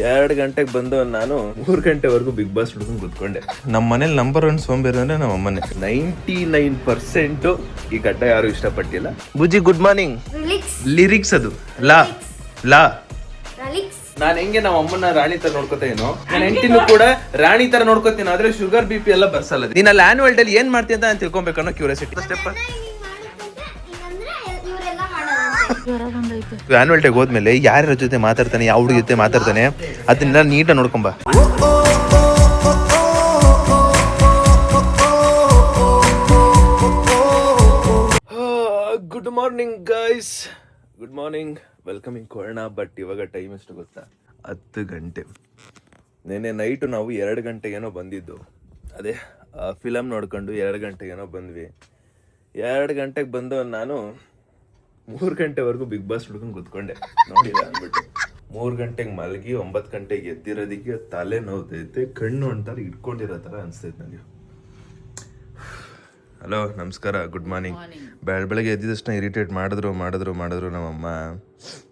2 ಗಂಟೆಗೆ ಬಂದು ನಾನು 3 ಗಂಟೆವರೆಗೂ ಬಿಗ್ ಬಾಸ್ ಹುಡ್ಕೊಂಡು ಕೂತ್ಕೊಂಡೆ. ನಮ್ಮ ಮನೇಲಿ ನಂಬರ್ 1 ಸೋಂಬೇರಿ ಅಂದ್ರೆ ನಮ್ಮ ಅಮ್ಮನೇ. 99% ಈ ಗಡ್ಡ ಯಾರು ಇಷ್ಟಪಟ್ಟಿಲ್ಲ. ಬುಜ್ಜಿ ಗುಡ್ ಮಾರ್ನಿಂಗ್. ಲಿರಿಕ್ಸ್ ಅದು ಲಾ ಲಾ ನಾನು ಹೆಂಗೆ ನಮ್ಮ ಅಮ್ಮನ ರಾಣಿ ತರ ನೋಡ್ಕೋತೇನೋ ನಾನು ಹೆಂಡತಿನೂ ಕೂಡ ರಾಣಿ ತರ ನೋಡ್ಕೋತೀನಿ. ಆದ್ರೆ ಶುಗರ್ BP ಎಲ್ಲ ಬರ್ಸಲ್ಲ. ನೀನ್ ಅಲ್ಲಿ ಆನ್ಯುವಲ್ ಡೇ ಏನ್ ಮಾಡ್ತೀನಿ ಅಂತ ನಾನು ತಿಳ್ಕೊಬೇಕನ್ನೋ ಕ್ಯೂರಿಯಾಸಿಟಿ. ಸ್ಟೆಪ್ ಆನ್ಯುವಲ್ ಡೇಗೆ ಹೋದ್ಮೇಲೆ ಯಾರ್ಯಾರ ಜೊತೆ ಮಾತಾಡ್ತಾನೆ, ಯಾವ ಹುಡುಗ ಜೊತೆ ಮಾತಾಡ್ತಾನೆ ಅದನ್ನೆಲ್ಲ ನೀಟಾಗಿ ನೋಡ್ಕೊಂಬ. Good morning guys, good morning, welcoming ಕೊರೋಣ. ಬಟ್ ಇವಾಗ ಟೈಮ್ ಎಷ್ಟು ಗೊತ್ತಾ? 10 ಗಂಟೆ. ನೆನ್ನೆ ನೈಟು ನಾವು 2 ಗಂಟೆಗೇನೋ ಬಂದಿದ್ದು. ಅದೇ ಫಿಲಮ್ ನೋಡ್ಕೊಂಡು 2 ಗಂಟೆಗೇನೋ ಬಂದ್ವಿ. 2 ಗಂಟೆಗೆ ಬಂದು ನಾನು 3 ಗಂಟೆವರೆಗೂ ಬಿಗ್ ಬಾಸ್ ಹುಡ್ಕೊಂಡು ಕೂತ್ಕೊಂಡೆ. ನೋಡಿಲ್ಲ ಅಂದ್ಬಿಟ್ಟು 3 ಗಂಟೆಗೆ ಮಲಗಿ 9 ಗಂಟೆಗೆ ಎದ್ದಿರೋದಕ್ಕೆ ತಲೆ ನೋವ್ತೈತೆ, ಕಣ್ಣು ಅಂತಾರೆ ಇಟ್ಕೊಂಡಿರೋ ಥರ ಅನಿಸ್ತೈತೆ ನನಗೆ. ಹಲೋ ನಮಸ್ಕಾರ, ಗುಡ್ ಮಾರ್ನಿಂಗ್. ಬೆಳಗ್ಗೆ ಎದ್ದಿದ ತಕ್ಷಣ ಇರಿಟೇಟ್ ಮಾಡಿದ್ರು ನಮ್ಮಮ್ಮ.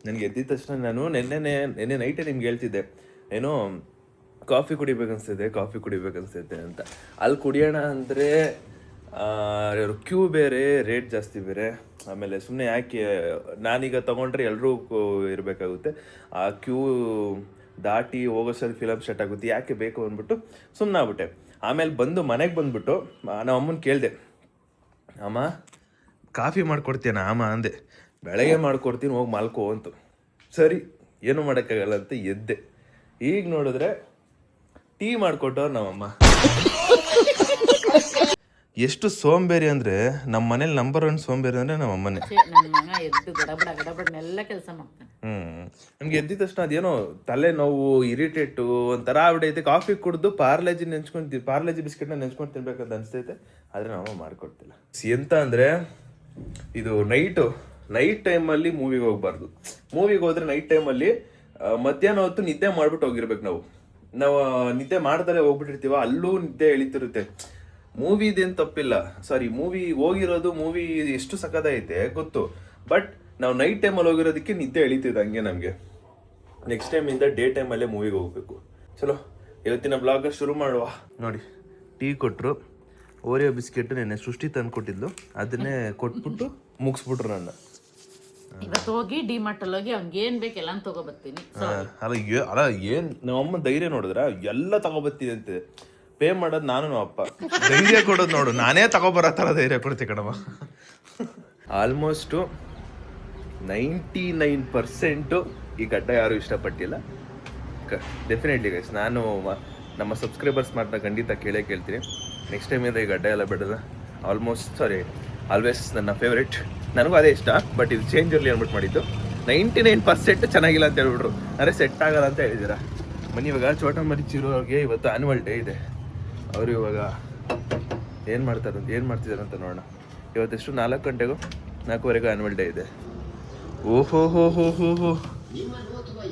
ನನಗೆ ಎದ್ದಿದ ತಕ್ಷಣ ನಾನು ನೆನ್ನೆ ನೈಟೇ ನಿಮ್ಗೆ ಹೇಳ್ತಿದ್ದೆ, ಏನೋ ಕಾಫಿ ಕುಡಿಬೇಕನ್ಸ್ತೈತೆ ಅಂತ. ಅಲ್ಲಿ ಕುಡಿಯೋಣ ಅಂದರೆ ಕ್ಯೂ ಬೇರೆ, ರೇಟ್ ಜಾಸ್ತಿ ಬೇರೆ. ಆಮೇಲೆ ಸುಮ್ಮನೆ ಯಾಕೆ ನಾನೀಗ ತೊಗೊಂಡ್ರೆ ಎಲ್ಲರೂ ಇರಬೇಕಾಗುತ್ತೆ, ಆ ಕ್ಯೂ ದಾಟಿ ಹೋಗೋಷ್ಟಲ್ಲಿ ಫಿಲಮ್ ಸ್ಟಾರ್ಟ್ ಆಗುತ್ತೆ, ಯಾಕೆ ಬೇಕು ಅಂದ್ಬಿಟ್ಟು ಸುಮ್ಮನೆ ಆಗ್ಬಿಟ್ಟೆ. ಆಮೇಲೆ ಮನೆಗೆ ಬಂದುಬಿಟ್ಟು ನಮ್ಮ ಅಮ್ಮನ ಕೇಳಿದೆ, ಅಮ್ಮ ಕಾಫಿ ಮಾಡ್ಕೊಡ್ತೀನ ಅಮ್ಮ ಅಂದೆ. ಬೆಳಗ್ಗೆ ಮಾಡ್ಕೊಡ್ತೀನಿ, ಹೋಗಿ ಮಲ್ಕೋ ಅಂತು. ಸರಿ ಏನೂ ಮಾಡೋಕ್ಕಾಗಲ್ಲ ಅಂತ ಎದ್ದೆ. ಈಗ ನೋಡಿದ್ರೆ ಟೀ ಮಾಡಿಕೊಟ್ಟವ್ರು ನಮ್ಮಮ್ಮ. ಎಷ್ಟು ಸೋಂಬೇರಿ ಅಂದರೆ ನಮ್ಮ ಮನೇಲಿ ನಂಬರ್ 1 ಸೋಂಬೇರಿ ಅಂದರೆ ನಮ್ಮ ಅಮ್ಮನೇ. ನಮ್ಗೆ ಎದ್ದಿದ ತಕ್ಷಣ ಅದೇನೋ ತಲೆ ನೋವು, ಇರಿಟೇಟು ಒಂಥರ ಆಗ್ಬಿಟ್ಟೈತೆ. ಕಾಫಿ ಕುಡಿದು ಪಾರ್ಲೇಜಿ ಬಿಸ್ಕೆಟ್ನ ನೆಂಚ್ಕೊಂಡು ತಿನ್ಬೇಕಂತ ಅನಿಸ್ತೈತೆ, ಆದರೆ ನಮ್ಮ ಮಾಡ್ಕೊಡ್ತಿಲ್ಲ. ಎಂತ ಅಂದರೆ ಇದು ನೈಟ್ ಟೈಮಲ್ಲಿ ಮೂವಿಗೆ ಹೋಗ್ಬಾರ್ದು. ಮೂವಿಗೆ ಹೋದ್ರೆ ನೈಟ್ ಟೈಮಲ್ಲಿ ಮಧ್ಯಾಹ್ನ ಹೊತ್ತು ನಿದ್ದೆ ಮಾಡ್ಬಿಟ್ಟು ಹೋಗಿರ್ಬೇಕು. ನಾವು ನಿದ್ದೆ ಮಾಡ್ದಲೇ ಹೋಗ್ಬಿಟ್ಟಿರ್ತೀವ, ಅಲ್ಲೂ ನಿದ್ದೆ ಎಳಿತಿರುತ್ತೆ. ಮೂವಿದೇನು ತಪ್ಪಿಲ್ಲ, ಮೂವಿ ಹೋಗಿರೋದು ಮೂವಿ ಎಷ್ಟು ಸಖತ್ತೈತೆ ಗೊತ್ತು. ಬಟ್ ನಾವು ನೈಟ್ ಟೈಮಲ್ಲಿ ಹೋಗಿರೋದಕ್ಕೆ ನಿದ್ದೆ ಎಳಿತಿದ್ದ ಹಂಗೆ ನಮಗೆ. ನೆಕ್ಸ್ಟ್ ಟೈಮಿಂದ ಡೇ ಟೈಮಲ್ಲೇ ಮೂವಿಗೆ ಹೋಗ್ಬೇಕು. ಚಲೋ ಇವತ್ತಿನ ಬ್ಲಾಗ್ ಶುರು ಮಾಡುವ. ನೋಡಿ ಟೀ ಕೊಟ್ಟರು, ಓರಿಯೋ ಬಿಸ್ಕೆಟ್ ನೆನ್ನೆ ಸೃಷ್ಟಿ ತಂದು ಕೊಟ್ಟಿದ್ಲು, ಅದನ್ನೇ ಕೊಟ್ಬಿಟ್ಟು ಮುಗಿಸ್ಬಿಟ್ರು ನನ್ನ. ಇವತ್ತು ಹೋಗಿ ಡಿಮಾರ್ಟ್ ಅಲ್ಲಿ ಹೋಗಿ ಅವ್ನಿಗೆ ಏನ್ ಬೇಕು ಎಲ್ಲ ತಗೋಬರ್ತೀನಿ. ಅಲ್ಲ ಏನ್ ನಮ್ಮಮ್ಮ ಧೈರ್ಯ ನೋಡಿದ್ರ ಎಲ್ಲ ತಗೋಬರ್ತೀನಿ ಅಂತೆ. ಪೇ ಮಾಡೋದು ನಾನು ನಮ್ಮ ಅಪ್ಪ, ಧೈರ್ಯ ಕೊಡೋದು ನೋಡು ನಾನೇ ತಗೋಬರೋ ಥರ ಧೈರ್ಯ ಕೊಡ್ತೀನಿ ಕಣಮ್ಮ. ಆಲ್ಮೋಸ್ಟು 99% ಈ ಗಡ್ಡ ಯಾರು ಇಷ್ಟಪಟ್ಟಿಲ್ಲ. ಡೆಫಿನೆಟ್ಲಿ ಗೈಸ್, ನಾನು ನಮ್ಮ ಸಬ್ಸ್ಕ್ರೈಬರ್ಸ್ ಮಾತ್ರ ಖಂಡಿತ ಕೇಳ್ತೀನಿ. ನೆಕ್ಸ್ಟ್ ಟೈಮಿಂದ ಈ ಗಡ್ಡ ಎಲ್ಲ ಬಿಡೋದು. ಆಲ್ವೇಸ್ ನನ್ನ ಫೇವ್ರೇಟ್. ನನಗೂ ಅದೇ ಇಷ್ಟ, ಬಟ್ ಇದು ಚೇಂಜ್ ಇರಲಿ ಅಂದ್ಬಿಟ್ಟು ಮಾಡಿದ್ದು. 99% ಚೆನ್ನಾಗಿಲ್ಲ ಅಂತ ಹೇಳ್ಬಿಟ್ರು, ಅಂದರೆ ಸೆಟ್ ಆಗಲ್ಲ ಅಂತ ಹೇಳಿದ್ದೀರಾ. ಬನ್ನಿ ಇವಾಗ ಚೋಟ ಮರಿ ಚಿರು ಅವ್ರಿಗೆ ಇವತ್ತು ಆ್ಯನ್ಯುವಲ್ ಡೇ ಇದೆ. ಅವರು ಇವಾಗ ಏನು ಮಾಡ್ತಿದ್ದಾರೆ ಅಂತ ನೋಡೋಣ. ಇವತ್ತೆಷ್ಟು 4 ಗಂಟೆಗೂ 4:15 ಆ್ಯನ್ಯುವಲ್ ಡೇ ಇದೆ. ಓಹೋ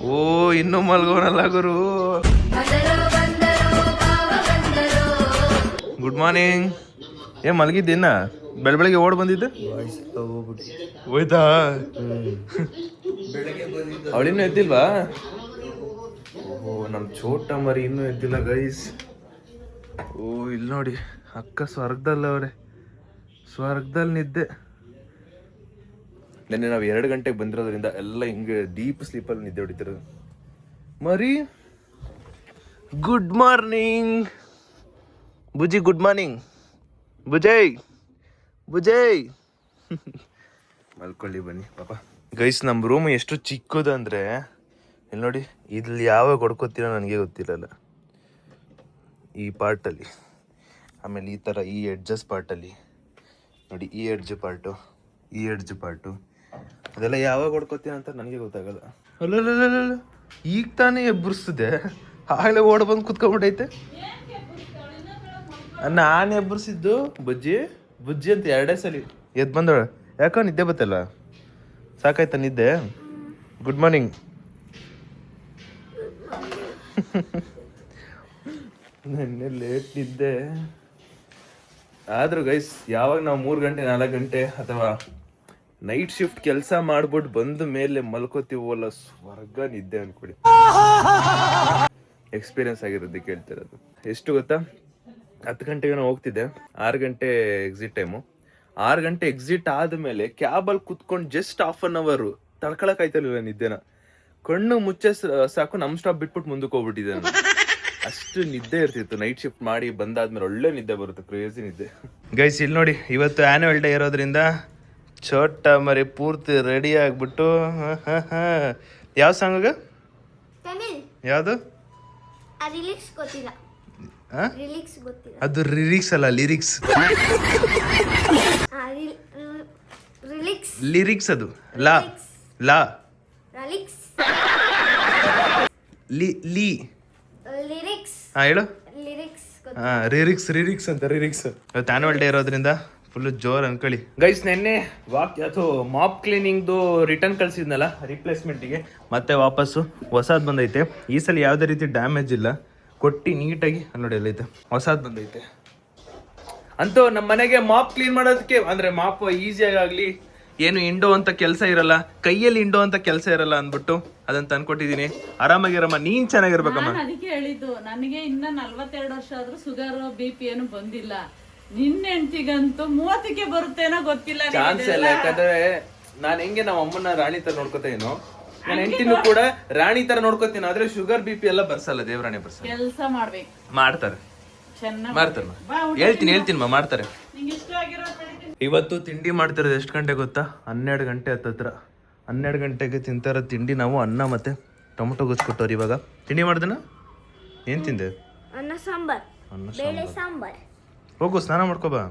ಓ ಇನ್ನೂ ಮಲ್ಗೋನಲ್ಲ ಗುರು. Good morning. ಮಲಗಿದ್ದೀನ? ಬೆಳಗ್ಗೆ ಓಡ್ ಬಂದಿದ್ದೆ ಹೋಯ್ತಾ? ಅವಳಿನ್ನೂ ಎದ್ದಿಲ್ವಾ? ಓಹೋ ನಮ್ಮ ಚೋಟ ಮರಿ ಇನ್ನೂ ಎದ್ದಿಲ್ಲ ಗೈಸ್. ಓ ಇಲ್ಲಿ ನೋಡಿ, ಅಕ್ಕ ಸ್ವರ್ಗದಲ್ಲಿ ನಿದ್ದೆ. ನೆನ್ನೆ ನಾವು 2 ಗಂಟೆಗೆ ಬಂದಿರೋದ್ರಿಂದ ಎಲ್ಲ ಹಿಂಗೆ ಡೀಪ್ ಸ್ಲೀಪಲ್ಲಿ ನಿದ್ದೆ ಹೊಡಿತಿರೋದು. ಮರಿ ಗುಡ್ ಮಾರ್ನಿಂಗ್. ಬುಜ್ಜಿ ಗುಡ್ ಮಾರ್ನಿಂಗ್. ಬುಜಯ್ ಮಲ್ಕೊಳ್ಳಿ ಬನ್ನಿ ಪಾಪ. ಗೈಸ್ ನಮ್ಮ ರೂಮ್ ಎಷ್ಟು ಚಿಕ್ಕದಂದರೆ ಇಲ್ಲಿ ನೋಡಿ, ಇಲ್ಲಿ ಯಾವಾಗ ಹೊಡ್ಕೋತೀರೋ ನನಗೆ ಗೊತ್ತಿರಲ್ಲ. ಈ ಪಾರ್ಟಲ್ಲಿ, ಆಮೇಲೆ ಈ ಥರ ಈ ಎಡ್ಜಸ್ ಪಾರ್ಟಲ್ಲಿ ನೋಡಿ, ಈ ಎಡ್ಜ್ ಪಾರ್ಟು ಅದೆಲ್ಲ ಯಾವಾಗ ಹೊಡ್ಕೋತೀರ ಅಂತ ನನಗೆ ಗೊತ್ತಾಗಲ್ಲ. ಅಲ್ಲ ಈಗ ತಾನೇ ಎಬ್ಬರಿಸಿದೆ, ಆಗಲೇ ಓಡ್ ಬಂದು ಕುತ್ಕೊಂಡ್ಬಿಟ್ಟೈತೆ. ನಾನು ಎಬ್ಬರಿಸಿದ್ದು ಬುಜ್ಜಿ ಅಂತ 2 ಸಲ ಎದ್ದು ಬಂದೋಳ. ಯಾಕೋ ನಿದ್ದೆ ಬತ್ತಲ್ಲ, ಸಾಕಾಯ್ತಾ ನಿದ್ದೆ? Good morning. ನೆನ್ನೆ ಲೇಟ್ ನಿದ್ದೆ. ಆದರೂ ಗೈಸ್ ಯಾವಾಗ ನಾವು 3 ಗಂಟೆ 4 ಗಂಟೆ ಅಥವಾ ನೈಟ್ ಶಿಫ್ಟ್ ಕೆಲಸ ಮಾಡ್ಬಿಟ್ಟು ಬಂದ ಮೇಲೆ ಮಲ್ಕೋತೀವಲ್ಲ, ಸ್ವರ್ಗ ನಿದ್ದೆ ಅನ್ಕೊಡಿ. ಎಕ್ಸ್ಪೀರಿಯನ್ಸ್ ಆಗಿರೋದಕ್ಕೆ ಕೇಳ್ತಿರೋದು. ಎಷ್ಟು ಗೊತ್ತಾ, 10 ಗಂಟೆಗೆ ನಾನು ಹೋಗ್ತಿದ್ದೆ, 6 ಗಂಟೆ ಎಕ್ಸಿಟ್ ಟೈಮು. 6 ಗಂಟೆ ಎಕ್ಸಿಟ್ ಆದ್ಮೇಲೆ ಕ್ಯಾಬಲ್ಲಿ ಕುತ್ಕೊಂಡು ಜಸ್ಟ್ ಹಾಫ್ ಅನ್ ಅವರ್ ತಡ್ಕೊಳಕ್ ಆಯ್ತಲ್ಲ ನಿದ್ದೆನ. ಕಣ್ಣು ಮುಚ್ಚೆ ಸಾಕು, ನಮ್ ಸ್ಟಾಪ್ ಬಿಟ್ಬಿಟ್ಟು ಮುಂದಕ್ಕೆ ಹೋಗ್ಬಿಟ್ಟಿದ್ದೆ ನಾನು. ಅಷ್ಟು ನಿದ್ದೆ ಇರ್ತಿತ್ತು. ನೈಟ್ ಶಿಫ್ಟ್ ಮಾಡಿ ಬಂದಾದ್ಮೇಲೆ ಒಳ್ಳೆ ನಿದ್ದೆ ಬರುತ್ತೆ, ಕ್ರೇಜಿ ನಿದ್ದೆ. ಗೈಸ್ ಇಲ್ಲಿ ನೋಡಿ, ಇವತ್ತು ಆನ್ಯುವಲ್ ಡೇ ಇರೋದ್ರಿಂದ ಚೋಟ ಮರಿ ಪೂರ್ತಿ ರೆಡಿ ಆಗ್ಬಿಟ್ಟು ಯಾವ ಸಾಂಗ್ ಯಾವುದು ಅದು ಲಿರಿಕ್ಸ್ ಅಲ್ಲ, ಲಿರಿಕ್ಸ್ ಲಿರಿಕ್ಸ್ ಅದು ಲಾ ಲಾ ಲೀ ಹಾ ಹೇಳು. ಹಾ ರಿರಿಕ್ಸ್ ಅಂತ ರಿರಿಕ್ಸ್. ಇವತ್ತು ಆನ್ಯುವಲ್ ಡೇ ಇರೋದ್ರಿಂದ ಫುಲ್ ಜೋರ್ ಅನ್ಕೊಳ್ಳಿ. ಗೈಸ್ ನೆನ್ನೆ ಅಥವಾ ಮಾಪ್ ಕ್ಲೀನಿಂಗ್ದು ರಿಟರ್ನ್ ಕಳ್ಸಿದ್ನಲ್ಲ ರಿಪ್ಲೇಸ್ಮೆಂಟಿಗೆ, ಮತ್ತೆ ವಾಪಸ್ಸು ಹೊಸಾದ್ ಬಂದೈತೆ. ಈ ಸಲ ಯಾವುದೇ ರೀತಿ ಡ್ಯಾಮೇಜ್ ಇಲ್ಲ, ಕೊಟ್ಟು ನೀಟಾಗಿ ನೋಡಿ ಎಲ್ಲೈತೆ, ಹೊಸಾದ್ ಬಂದೈತೆ. ಅಂತೂ ನಮ್ಮ ಮನೆಗೆ ಮಾಪ್ ಕ್ಲೀನ್ ಮಾಡೋದಕ್ಕೆ ಅಂದ್ರೆ ಮಾಪ್ ಈಸಿಯಾಗಿ ಆಗ್ಲಿ, ಏನು ಇಂಡೋ ಅಂತ ಕೆಲಸ ಇರಲ್ಲ, ಕೈಯಲ್ಲಿ ಇಂಡೋ ಅಂತ ಕೆಲಸ ಇರಲ್ಲ ಅಂದ್ಬಿಟ್ಟು ಅದನ್ನ ತಂದ್ಕೊಟ್ಟಿದೀನಿ. ಆರಾಮಾಗಿರಮ್ಮ, ನೀನ್ ಚೆನ್ನಾಗಿರ್ಬೇಕಮ್ಮ. ಅದಕ್ಕೆ ಹೇಳಿದ್ದು, ನನಗೆ ಇನ್ನ 42 ವರ್ಷ ಆದ್ರೂ ಶುಗರ್ BP ಏನು ಬಂದಿಲ್ಲ. ನಿನ್ನ ಹೆಂಡತಿಗಂತೂ 30ಕ್ಕೆ ಬರುತ್ತೇನೋ ಗೊತ್ತಿಲ್ಲ. ಚಾನ್ಸ್ ಇಲ್ಲ, ಯಾಕಂದ್ರೆ ನಾನು ಹೆಂಗೆ ನಮ್ಮ ಅಮ್ಮನ ರಾಣಿ ತರ ನೋಡ್ಕೋತೇನೋ, ನನ್ನ ಹೆಂಡತಿನೂ ಕೂಡ ರಾಣಿ ತರ ನೋಡ್ಕೋತೀನಿ. ಆದ್ರೆ ಶುಗರ್ BP ಎಲ್ಲ ಬರ್ಸಲ್ಲ, ದೇವರಾಣಿ ಬರ್ಸಲ್ಲ. ಕೆಲಸ ಮಾಡ್ಬೇಕು, ಮಾಡ್ತಾರೆ ಹೇಳ್ತೀನಿ ಮಾಡ್ತಾರೆ. ಇವತ್ತು ತಿಂಡಿ ಮಾಡ್ತಿರೋದು ಎಷ್ಟು ಗಂಟೆ ಗೊತ್ತಾ? 12 ಗಂಟೆ ಹತ್ತತ್ರ. 12 ಗಂಟೆಗೆ ತಿಂತಾರ ತಿಂಡಿ ನಾವು, ಅನ್ನ ಮತ್ತೆ ಟೊಮೊಟೊ ಗೊಜ್ಜುಕೊಟ್ಟವ್ರು. ಇವಾಗ ತಿಂಡಿ ಮಾಡ್ದನ ಏನ್ ತಿಂದೆ? ಅನ್ನ ಸಾಂಬಾರ್. ಹೋಗು ಸ್ನಾನ ಮಾಡ್ಕೋಬಾ,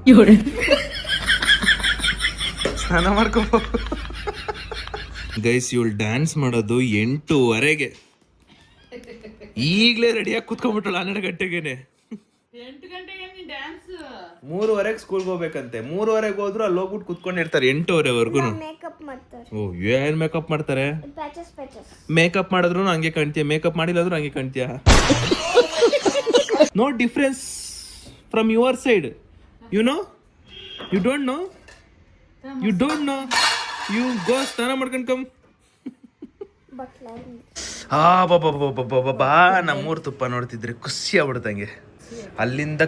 ಸ್ನಾನ ಮಾಡ್ಕೋಬ. ಗೈಸ್ ಇವಳು ಡ್ಯಾನ್ಸ್ ಮಾಡೋದು 8:30ಗೆ, ಈಗಲೇ ರೆಡಿಯಾಗಿ ಕುತ್ಕೊಂಡ್ಬಿಟ್ಟಳು 12 ಗಂಟೆಗೆನೆ. 8 ಗಂಟೆಗೆ ಡ್ಯಾನ್ಸ್, 3:30ಗೆ ಸ್ಕೂಲ್ಗೆ ಹೋಗ್ಬೇಕಂತೆ. 3:30ಗೆ ಹೋದ್ರು ಅಲ್ಲಿ ಹೋಗ್ಬಿಟ್ಟು ಕುತ್ಕೊಂಡಿರ್ತಾರೆ 8:30ವರೆಗೂ. ಮೇಕಪ್ ಮಾಡ್ತಾರೆ. ಓ ಏನ್ ಮೇಕಪ್ ಮಾಡ್ತಾರೆ? ಪ್ಯಾಚಸ್ ಮೇಕಪ್ ಮಾಡಿದ್ರು ಹಂಗೆ ಕಾಣ್ತೀಯ, ಮೇಕಪ್ ಮಾಡಿಲ್ಲ ಅಂದ್ರೂ ಹಂಗೆ ಕಾಣ್ತೀಯ. No difference from your side, you know, you don't know, you go ಸ್ನಾನ ಮಾಡ್ಕೊಂಡ್ ಕಮ್. ಬಾ ನಮ್ಮೂರ್ ತುಪ್ಪ ನೋಡ್ತಿದ್ರೆ ಖುಷಿ ಆಗ್ಬಿಡುತ್ತಂಗೆ. ಅಲ್ಲಿಂದ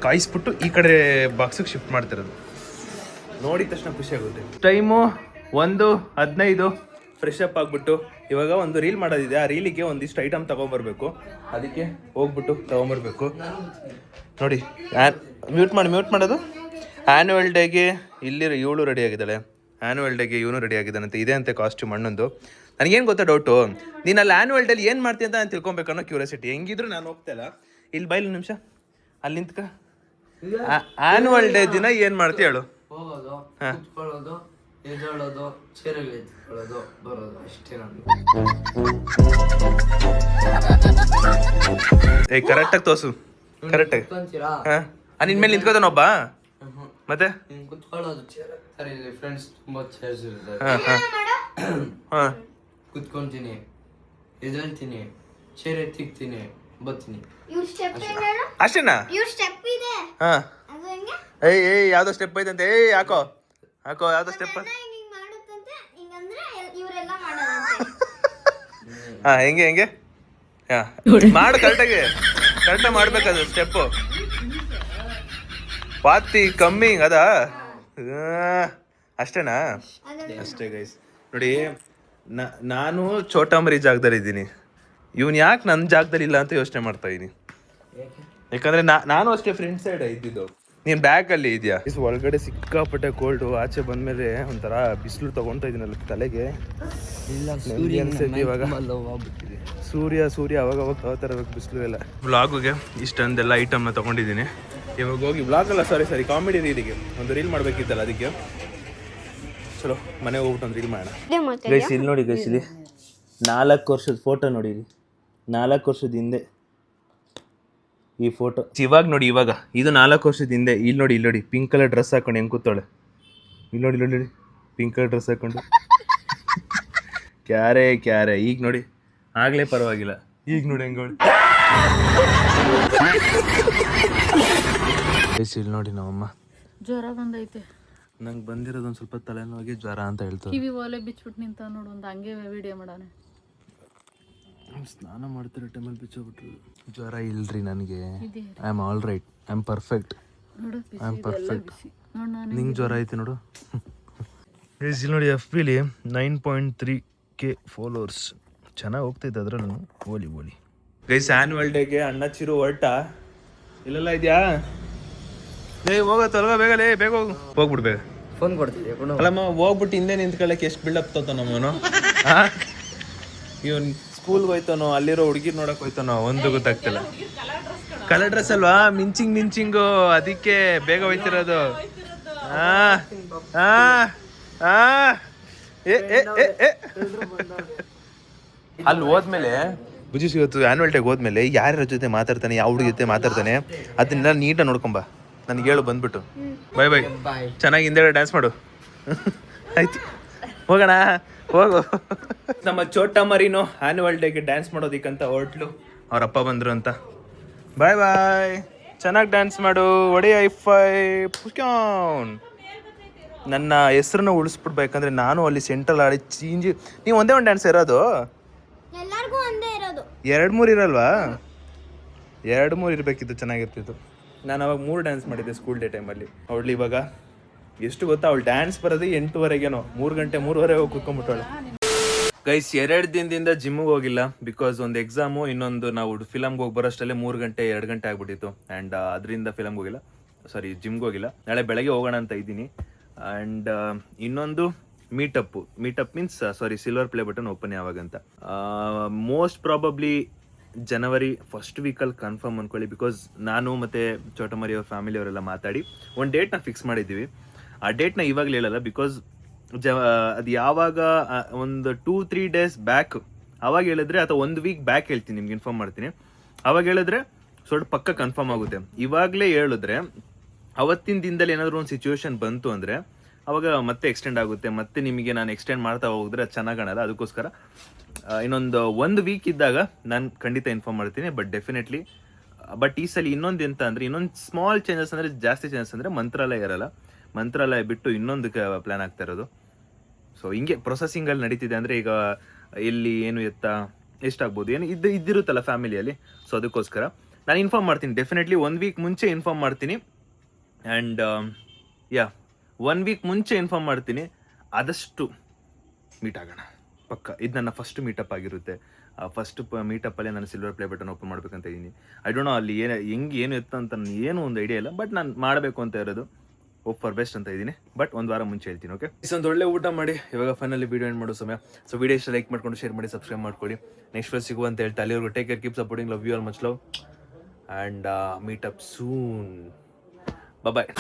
ಕಾಯಿಸ್ಬಿಟ್ಟು ಈ ಕಡೆ ಬಾಕ್ಸಿಗೆ ಶಿಫ್ಟ್ ಮಾಡ್ತಿರೋದು ನೋಡಿದ ತಕ್ಷಣ ಖುಷಿ ಆಗುತ್ತೆ. ಟೈಮು 1:15. ಫ್ರೆಶ್ ಅಪ್ ಆಗ್ಬಿಟ್ಟು ಇವಾಗ ಒಂದು ರೀಲ್ ಮಾಡೋದಿದೆ. ಆ ರೀಲಿಗೆ ಒಂದಿಷ್ಟು ಐಟಮ್ ತಗೊಂಬರ್ಬೇಕು, ಅದಕ್ಕೆ ಹೋಗ್ಬಿಟ್ಟು ತಗೊಂಬರ್ಬೇಕು. ನೋಡಿ ಮ್ಯೂಟ್ ಮಾಡೋದು. ಆ್ಯನ್ಯುವಲ್ ಡೇಗೆ ಇಲ್ಲಿ ಇವಳು ರೆಡಿ ಆಗಿದ್ದಾಳೆ, ಆ್ಯನ್ಯುವಲ್ ಡೇಗೆ ಇವನು ರೆಡಿ ಆಗಿದ್ದಾನಂತೆ. ಇದೆ ಅಂತೆ ಕಾಸ್ಟ್ಯೂಮ್ ಅಣ್ಣಂದು. ನನಗೇನು ಗೊತ್ತಾ ಡೌಟು, ನೀನು ಅಲ್ಲಿ ಆ್ಯನ್ಯುವಲ್ ಡೇಲಿ ಏನು ಮಾಡ್ತೀನಿ ಅಂತ ನಾನು ತಿಳ್ಕೊಬೇಕನ್ನೋ ಕ್ಯೂರಿಯಾಸಿಟಿ. ಹೆಂಗಿದ್ರು ನಾನು ಹೋಗ್ತಾ ಇಲ್ಲ. ಇಲ್ಲಿ ಬೈಲ್ ನಿಮಿಷ ಅಲ್ಲಿ ನಿಂತ್ಕ. ಆನ್ಯುವಲ್ ಡೇ ದಿನ ಏನ್ ಮಾಡ್ತಿ ಹೇಳು? ಹೋಗೋದು, ಕುತ್ಕೊಳ್ಳೋದು, ಎದ್ದೇಳೋದು, ಚೇರಲ್ಲಿ ಎತ್ಕೊಳ್ಳೋದು, ಬರೋದು, ಅಷ್ಟೇ ನಾನು. ಕರೆಕ್ಟಾಗಿ ತೋರ್ಸು, ಕರೆಕ್ಟಾಗಿ. ಕುತ್ಕೊಂತೀರಾ? ನಿನ್ ಮೇಲೆ ನಿಂತ್ಕೋತಾನೊಬ್ಬ, ಮತ್ತೆ ಕುತ್ಕೊಳ್ಳೋದು ಚೇರ್. ಫ್ರೆಂಡ್ಸ್ ತುಂಬಾ ಚೇರ್ಸ್ ಇರ್ತಾರೆ. ಕುತ್ಕೊಂತೀನಿ, ಎದ್ದೇಳ್ತೀನಿ, ಚೇರ್ ಎತ್ತಿಕ್ತೀನಿ, ಬರ್ತೀನಿ. ಅಷ್ಟೇನಾ? ಹಾ ಏಯ್ ಯಾವ್ದೋ ಸ್ಟೆಪ್ ಐತಂತೆ. ಹಾಕೋ ಯಾವ್ದೋ ಸ್ಟೆಪ್. ಹಾ ಹೆಂಗೆ ಮಾಡು, ಕರೆಕ್ಟಾಗಿ ಮಾಡ್ಬೇಕದು ಸ್ಟೆಪ್. ಪಾತಿ ಕಮ್ಮಿ ಅದಾ? ಅಷ್ಟೇನಾ? ಅಷ್ಟೇ ಗೈಸ್. ನೋಡಿ ನಾನು ಚೋಟಾಮರಿ ಜಾಗದಲ್ಲಿ ಇದ್ದೀನಿ, ಇವನ್ ಯಾಕೆ ನನ್ನ ಜಾಗದಲ್ಲಿ ಇಲ್ಲ ಅಂತ ಯೋಚನೆ ಮಾಡ್ತಾ ಇದೀನಿ. ಯಾಕಂದ್ರೆ ನಾನು ಅಷ್ಟೇ ಫ್ರೆಂಡ್ ಸೈಡ್ ಇದ್ದಿದ್ದು, ನೀನ್ ಬ್ಯಾಗ್ ಅಲ್ಲಿ ಇದೆಯಾ. ಒಳಗಡೆ ಸಿಕ್ಕಾಪಟ್ಟೆ ಕೋಲ್ಡು, ಆಚೆ ಬಂದ್ಮೇಲೆ ಒಂಥರ ಬಿಸಿಲು ತಗೊಂತಾ ಇದೀನಲ್ಲ ತಲೆಗೆ. ಇವಾಗ ಸೂರ್ಯ ಅವಾಗ ತಗೋತಾ ಇರ್ಬೇಕು, ಬಿಸಿಲು ಎಲ್ಲ. ವ್ಲಾಗುಗೆ ಇಷ್ಟೊಂದೆಲ್ಲ ಐಟಮ್ನ ತಗೊಂಡಿದ್ದೀನಿ. ಇವಾಗ ಹೋಗಿ ವ್ಲಾಗ್ ಅಲ್ಲ, ಸಾರಿ ಕಾಮಿಡಿ ರೀಲಿಗೆ ಒಂದು ರೀಲ್ ಮಾಡ್ಬೇಕಿತ್ತಲ್ಲ, ಅದಕ್ಕೆ ಚಲೋ ಮನೆಗೆ ಹೋಗ್ಬಿಟ್ಟು ಒಂದು ರೀಲ್ ಮಾಡೋಣ. ಗೈಸ್ ಇಲ್ಲಿ ನೋಡಿ, ಗೈಸ್ ಇಲ್ಲಿ 4 ವರ್ಷದ ಫೋಟೋ ನೋಡಿ. 4 ವರ್ಷದ ಹಿಂದೆ ಈ ಫೋಟೋ. ಇವಾಗ ನೋಡಿ, ಇವಾಗ ಇದು 4 ವರ್ಷದ ಹಿಂದೆ. ಇಲ್ಲಿ ನೋಡಿ ಪಿಂಕ್ ಕಲರ್ ಡ್ರೆಸ್ ಹಾಕೊಂಡು ಹೆಂಗೆ ಕೂತಾಳೆ. ಇಲ್ಲಿ ನೋಡಿ ಪಿಂಕ್ ಕಲರ್ ಡ್ರೆಸ್ ಹಾಕೊಂಡು ಕ್ಯಾರೆ. ಈಗ ನೋಡಿ, ಆಗ್ಲೇ ಪರವಾಗಿಲ್ಲ, ಈಗ ನೋಡಿ ಹೆಂಗ. ಇಲ್ಲಿ ನೋಡಿ ನಮ್ಮಮ್ಮ ಜ್ವರ ಬಂದೈತೆ. ನಂಗೆ ಬಂದಿರೋದು ಒಂದು ಸ್ವಲ್ಪ ತಲೆನೋವಿಗೆ ಜ್ವರ ಅಂತ ಹೇಳ್ತಾರೆ. ಕಿವಿ ಓಲೆ ಬಿಚ್ಬಿಟ್ಟು ನಿಂತ ನೋಡು, ಒಂದು ಹಂಗೆ ವಿಡಿಯೋ ಮಾಡೋಣ. ಸ್ನಾನ ಮಾಡ್ತಿರೋ ಟೈಮಲ್ಲಿ ಬಿಚ್ಚೋಗ್ಬಿಟ್ರು. ಜ್ವರ ಇಲ್ರಿ ನನಗೆ. I am all right, I am perfect, ನೋಡು ಐ ಆಮ್ ಪರ್ಫೆಕ್ಟ್. ನೋಡು ನಾನು ನಿಂಗೆ ಜ್ವರ ಐತಿ ನೋಡು. ಇಲ್ಲಿ ನೋಡಿ FBಲಿ 9.3K ಫಾಲೋವರ್ಸ್. ಚೆನ್ನಾಗಿ ಹೋಗ್ತೈತೆ ಅದರಲ್ಲೂ. ಓಲಿ ಗೈಸ್, ಆ್ಯನ್ಯುವಲ್ ಡೇಗೆ ಅಣ್ಣ ಚಿರು ಹೊರಟ. ಇಲ್ಲೆಲ್ಲ ಇದೆಯಾ? ಹೋಗೋ ತೊಲಗ ಬೇಗಲೇ, ಬೇಗ ಹೋಗ್ಬಿಡು ಬೇಗ. ಫೋನ್ ಕೊಡ್ತೀವಿ ಅಲ್ಲಮ್ಮ, ಹೋಗ್ಬಿಟ್ಟು ಹಿಂದೆ ನಿಂತ್ಕೊಳ್ಳಕ್ಕೆ ಎಷ್ಟು ಬಿಲ್ಡಪ್ ತೋತ ನಮ್ಮನು. ಇವನ್ ಸ್ಕೂಲ್ಗೆ ಹೋಯ್ತಾನೋ, ಅಲ್ಲಿರೋ ಹುಡುಗಿರ್ ನೋಡಕ್ ಹೋಯ್ತಾನೋ, ಒಂದು ಗೊತ್ತಾಗ್ತಿಲ್ಲ. ಕಲರ್ ಡ್ರೆಸ್ ಅಲ್ವಾ, ಮಿಂಚಿಂಗು, ಅದಕ್ಕೆ ಬೇಗ ಹೋಯ್ತಿರೋದು. ಅಲ್ಲಿ ಹೋದ್ಮೇಲೆ ಬುಜಿ ಇವತ್ತು ಆನ್ಯುವಲ್ ಡೇಗೆ ಹೋದ್ಮೇಲೆ ಯಾರ್ಯಾರ ಜೊತೆ ಮಾತಾಡ್ತಾನೆ, ಯಾವ ಹುಡುಗಿ ಜೊತೆ ಮಾತಾಡ್ತಾನೆ, ಅದನ್ನೆಲ್ಲ ನೀಟಾಗಿ ನೋಡ್ಕೊಂಬ. ನನಗೆ ಹೇಳು ಬಂದ್ಬಿಟ್ಟು. ಬಾಯ್ ಬಾಯ್. ಚೆನ್ನಾಗಿ ಹಿಂದೆ ಡ್ಯಾನ್ಸ್ ಮಾಡು. ಆಯ್ತು, ಹೋಗೋಣ, ಹೋಗು. ನಮ್ಮ ಚೋಟ ಮರಿನೋ ಆನ್ಯುವಲ್ ಡೇಗೆ ಡ್ಯಾನ್ಸ್ ಮಾಡೋದಿಕ್ಕಂತ ಹೊರಟ್ಲು. ಅವ್ರ ಅಪ್ಪ ಬಂದ್ರು ಅಂತ. ಬಾಯ್ ಬಾಯ್. ಚೆನ್ನಾಗಿ ಡ್ಯಾನ್ಸ್ ಮಾಡು. ಒಡೆ ಐಫೈ ಪುಷ್ಕೌನ್. ನನ್ನ ಹೆಸ್ರನ್ನ ಉಳಿಸ್ಬಿಡ್ಬೇಕಂದ್ರೆ ನಾನು ಅಲ್ಲಿ ಸೆಂಟ್ರಲ್ ಆಡಿ ಚೀಂಜಿ. ನೀವು ಒಂದೇ ಒಂದು ಡ್ಯಾನ್ಸ್ ಇರೋದು? ಎಲ್ಲರಿಗೂ ಒಂದೇ ಇರೋದು. 2-3 ಇರಲ್ವಾ? 2-3 ಇರಬೇಕಿತ್ತು, ಚೆನ್ನಾಗಿರ್ತಿತ್ತು. ನಾನು ಅವಾಗ 3 ಡ್ಯಾನ್ಸ್ ಮಾಡಿದ್ದೆ ಸ್ಕೂಲ್ ಡೇ ಟೈಮಲ್ಲಿ. ಅವಳು ಇವಾಗ ಎಷ್ಟು ಗೊತ್ತಾ, ಅವಳು ಡ್ಯಾನ್ಸ್ ಬರೋದು 8:30ಗೇನೋ, 3 ಗಂಟೆ 3:30 ಹೋಗಿ ಕೂತ್ಕೊಂಡ್ಬಿಟ್ಟವಳು. ಗೈಸ್, 2 ದಿನದಿಂದ ಜಿಮ್ಗೆ ಹೋಗಿಲ್ಲ. ಬಿಕಾಸ್ ಒಂದು ಎಕ್ಸಾಮು, ಇನ್ನೊಂದು ನಾವು ಫಿಲಮ್ಗೆ ಹೋಗಿ ಬರೋಷ್ಟಲ್ಲೇ 3 ಗಂಟೆ 2 ಗಂಟೆ ಆಗ್ಬಿಟ್ಟಿತ್ತು. ಆ್ಯಂಡ್ ಅದರಿಂದ ಫಿಲಮ್ಗೆ ಹೋಗಿಲ್ಲ, ಸಾರಿ ಜಿಮ್ಗೆ ಹೋಗಿಲ್ಲ. ನಾಳೆ ಬೆಳಗ್ಗೆ ಹೋಗೋಣ ಅಂತ ಇದ್ದೀನಿ. ಆ್ಯಂಡ್ ಇನ್ನೊಂದು meetup means silver play button open ಯಾವಾಗಂತ. ಮೋಸ್ಟ್ ಪ್ರಾಬಬ್ಲಿ ಜನವರಿ ಫಸ್ಟ್ ವೀಕಲ್ಲಿ ಕನ್ಫರ್ಮ್ ಅಂದ್ಕೊಳ್ಳಿ. ಬಿಕಾಸ್ ನಾನು ಮತ್ತು ಚೋಟಮರಿ ಅವ್ರ ಫ್ಯಾಮಿಲಿ ಅವರೆಲ್ಲ ಮಾತಾಡಿ ಒಂದು ಡೇಟ್ನ ಫಿಕ್ಸ್ ಮಾಡಿದ್ದೀವಿ. ಆ ಡೇಟ್ನ ಇವಾಗಲೇ ಹೇಳಲ್ಲ. ಬಿಕಾಸ್ ಅದು ಯಾವಾಗ ಒಂದು 2-3 ಡೇಸ್ ಬ್ಯಾಕ್ ಅವಾಗ ಹೇಳಿದ್ರೆ, ಅಥವಾ 1 ವೀಕ್ ಬ್ಯಾಕ್ ಹೇಳ್ತೀನಿ, ನಿಮ್ಗೆ ಇನ್ಫಾರ್ಮ್ ಮಾಡ್ತೀನಿ. ಅವಾಗ ಹೇಳಿದ್ರೆ ಸ್ವಲ್ಪ ಪಕ್ಕ ಕನ್ಫರ್ಮ್ ಆಗುತ್ತೆ. ಇವಾಗಲೇ ಹೇಳಿದ್ರೆ ಅವತ್ತಿನ ದಿನದಲ್ಲಿ ಏನಾದರೂ ಒಂದು ಸಿಚುವೇಶನ್ ಬಂತು ಅಂದರೆ ಅವಾಗ ಮತ್ತೆ ಎಕ್ಸ್ಟೆಂಡ್ ಆಗುತ್ತೆ. ಮತ್ತೆ ನಿಮಗೆ ನಾನು ಎಕ್ಸ್ಟೆಂಡ್ ಮಾಡ್ತಾ ಹೋಗಿದ್ರೆ ಅದು ಚೆನ್ನಾಗಿ ಕಾಣಲ್ಲ. ಅದಕ್ಕೋಸ್ಕರ ಇನ್ನೊಂದು 1 ವೀಕ್ ಇದ್ದಾಗ ನಾನು ಖಂಡಿತ ಇನ್ಫಾರ್ಮ್ ಮಾಡ್ತೀನಿ. But definitely. ಬಟ್ ಈ ಸಲ ಇನ್ನೊಂದು ಎಂತ ಅಂದರೆ, ಇನ್ನೊಂದು ಸ್ಮಾಲ್ ಚೇಂಜಸ್ ಅಂದರೆ, ಜಾಸ್ತಿ ಚೇಂಜಸ್ ಅಂದರೆ ಮಂತ್ರಾಲಯ ಇರಲ್ಲ. ಮಂತ್ರಾಲಯ ಬಿಟ್ಟು ಇನ್ನೊಂದು ಪ್ಲ್ಯಾನ್ ಆಗ್ತಾ ಇರೋದು. ಸೊ ಹಿಂಗೆ ಪ್ರೊಸೆಸಿಂಗಲ್ಲಿ ನಡೀತಿದೆ. ಅಂದರೆ ಈಗ ಎಲ್ಲಿ ಏನು ಎಷ್ಟಾಗ್ಬೋದು ಏನು ಇದ್ದಿರುತ್ತಲ್ಲ ಫ್ಯಾಮಿಲಿಯಲ್ಲಿ. ಸೊ ಅದಕ್ಕೋಸ್ಕರ ನಾನು ಇನ್ಫಾರ್ಮ್ ಮಾಡ್ತೀನಿ. ಡೆಫಿನೆಟ್ಲಿ 1 ವೀಕ್ ಮುಂಚೆ ಇನ್ಫಾರ್ಮ್ ಮಾಡ್ತೀನಿ. ಆ್ಯಂಡ್ 1 ವೀಕ್ ಮುಂಚೆ ಇನ್ಫಾರ್ಮ್ ಮಾಡ್ತೀನಿ. ಆದಷ್ಟು ಮೀಟ್ ಆಗೋಣ ಪಕ್ಕ. ಇದು ನನ್ನ ಫಸ್ಟ್ ಮೀಟಪ್ ಆಗಿರುತ್ತೆ. ಫಸ್ಟ್ ಮೀಟಪ್ಪಲ್ಲೇ ನಾನು ಸಿಲ್ವರ್ ಪ್ಲೇ ಬಟನ್ ಓಪನ್ ಮಾಡ್ಬೇಕಂತ ಇದ್ದೀನಿ. ಐ ಡೋಂಟ್ ನೋ ಅಲ್ಲಿ ಏನು ಎತ್ತ ಅಂತ ಏನೂ ಒಂದು ಐಡಿಯಾ ಇಲ್ಲ. ಬಟ್ ನಾನು ಮಾಡಬೇಕು ಅಂತ ಇರೋದು. ಹೋಪ್ ಫಾರ್ ಬೆಸ್ಟ್ ಅಂತ ಇದ್ದೀನಿ. ಬಟ್ 1 ವಾರ ಮುಂಚೆ ಹೇಳ್ತೀನಿ. ಓಕೆ, ಒಂದು ಒಳ್ಳೆ ಊಟ ಮಾಡಿ ಇವಾಗ ಫೈನಲಿ ವೀಡಿಯೋ ಎಂಡ್ ಮಾಡೋ ಸಮಯ. ಸೊ ವೀಡಿಯೋ ಇಷ್ಟ ಲೈಕ್ ಮಾಡ್ಕೊಂಡು ಶೇರ್ ಮಾಡಿ ಸಬ್ಸ್ಕ್ರೈಬ್ ಮಾಡ್ಕೊಳ್ಳಿ. ನೆಕ್ಸ್ಟ್ ವೀಡಿಯೋ ಸಿಗುವ ಅಂತ ಹೇಳ್ತಾ ಅಲ್ಲಿವರೆಗೂ take care, keep supporting, love you all much love, and meet up soon. Bye.